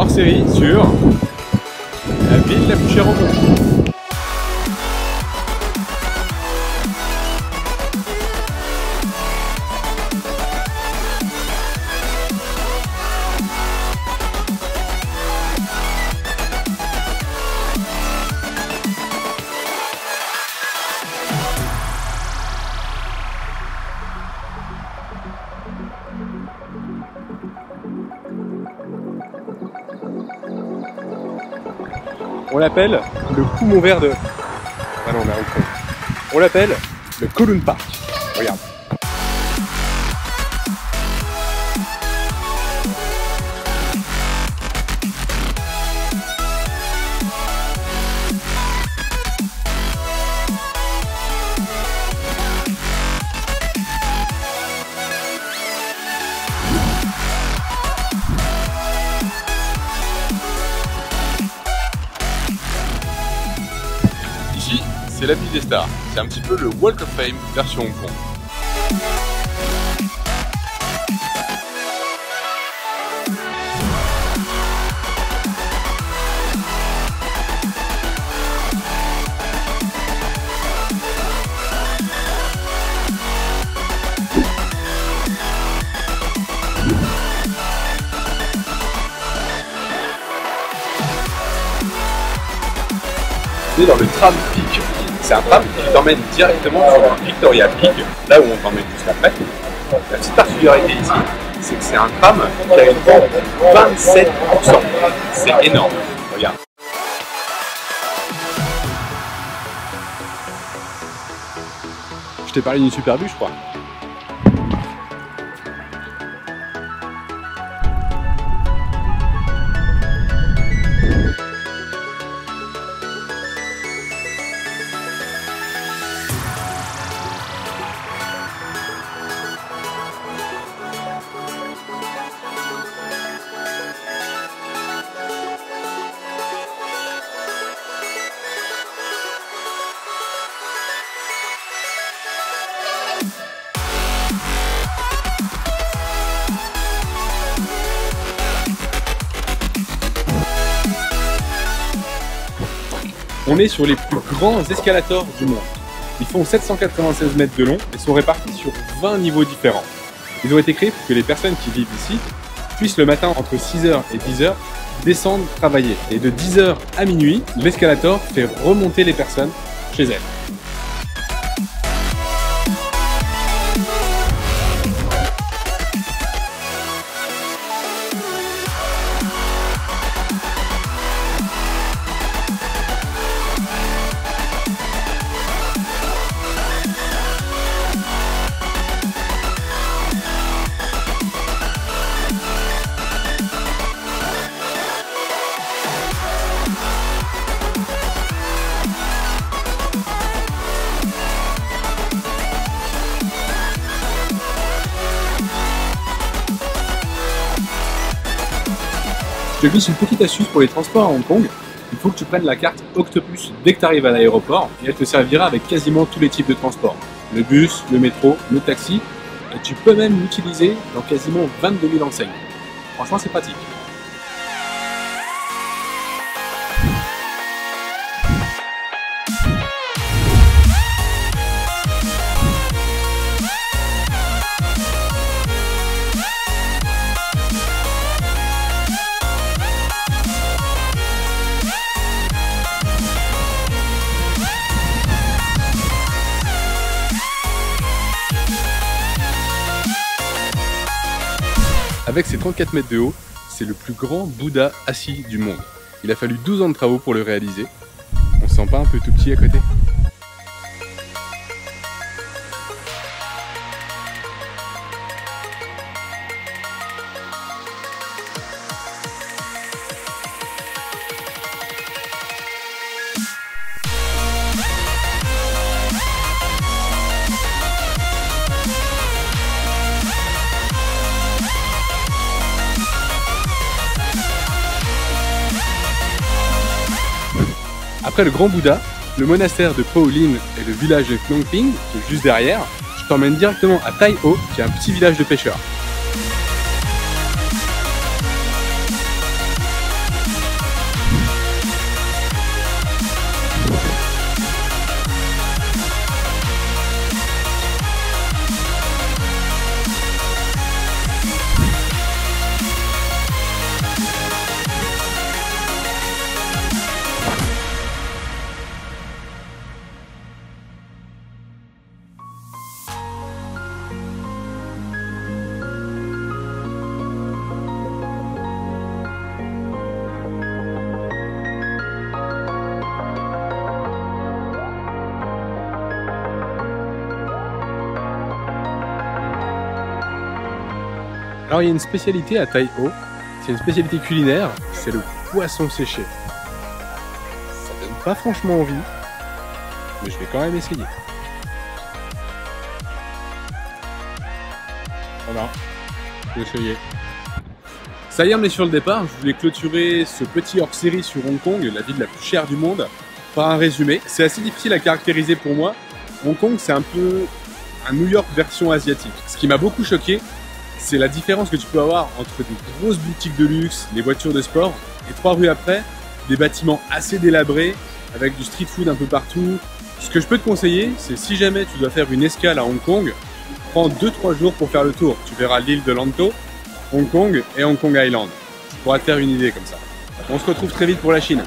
hors série sur la ville la plus chère au monde. On l'appelle le poumon vert de... Ah non, on a un con. On l'appelle le Kowloon Park. Regarde. Ici, c'est la ville des stars. C'est un petit peu le Walk of Fame version Hong Kong. Dans le tram Peak. C'est un tram qui t'emmène directement sur le Victoria Peak, là où on t'emmène juste après. La petite particularité ici, c'est que c'est un tram qui a une pente de 27%. C'est énorme. Regarde. Je t'ai parlé d'une super vue, je crois. On est sur les plus grands escalators du monde. Ils font 796 mètres de long et sont répartis sur 20 niveaux différents. Ils ont été créés pour que les personnes qui vivent ici puissent le matin entre 6h et 10h descendre travailler. Et de 10h à minuit, l'escalator fait remonter les personnes chez elles. Je te glisse une petite astuce pour les transports à Hong Kong. Il faut que tu prennes la carte Octopus dès que tu arrives à l'aéroport et elle te servira avec quasiment tous les types de transports. Le bus, le métro, le taxi et tu peux même l'utiliser dans quasiment 22 000 enseignes. Franchement, c'est pratique. Avec ses 34 mètres de haut, c'est le plus grand Bouddha assis du monde. Il a fallu 12 ans de travaux pour le réaliser. On se sent pas un peu tout petit à côté ? Après le Grand Bouddha, le monastère de Po Lin et le village de Phnom Penh, qui est juste derrière, je t'emmène directement à Tai O, qui est un petit village de pêcheurs. Alors il y a une spécialité à Tai Ho, c'est une spécialité culinaire, c'est le poisson séché. Ça donne pas franchement envie, mais je vais quand même essayer. Voilà, j'ai essayé. Ça y est, on est sur le départ. Je voulais clôturer ce petit hors-série sur Hong Kong, la ville la plus chère du monde, par un résumé. C'est assez difficile à caractériser pour moi. Hong Kong, c'est un peu un New York version asiatique. Ce qui m'a beaucoup choqué, c'est la différence que tu peux avoir entre des grosses boutiques de luxe, les voitures de sport, et 3 rues après, des bâtiments assez délabrés, avec du street food un peu partout. Ce que je peux te conseiller, c'est si jamais tu dois faire une escale à Hong Kong, prends 2-3 jours pour faire le tour. Tu verras l'île de Lantou, Hong Kong et Hong Kong Island. Tu pourras te faire une idée comme ça. On se retrouve très vite pour la Chine.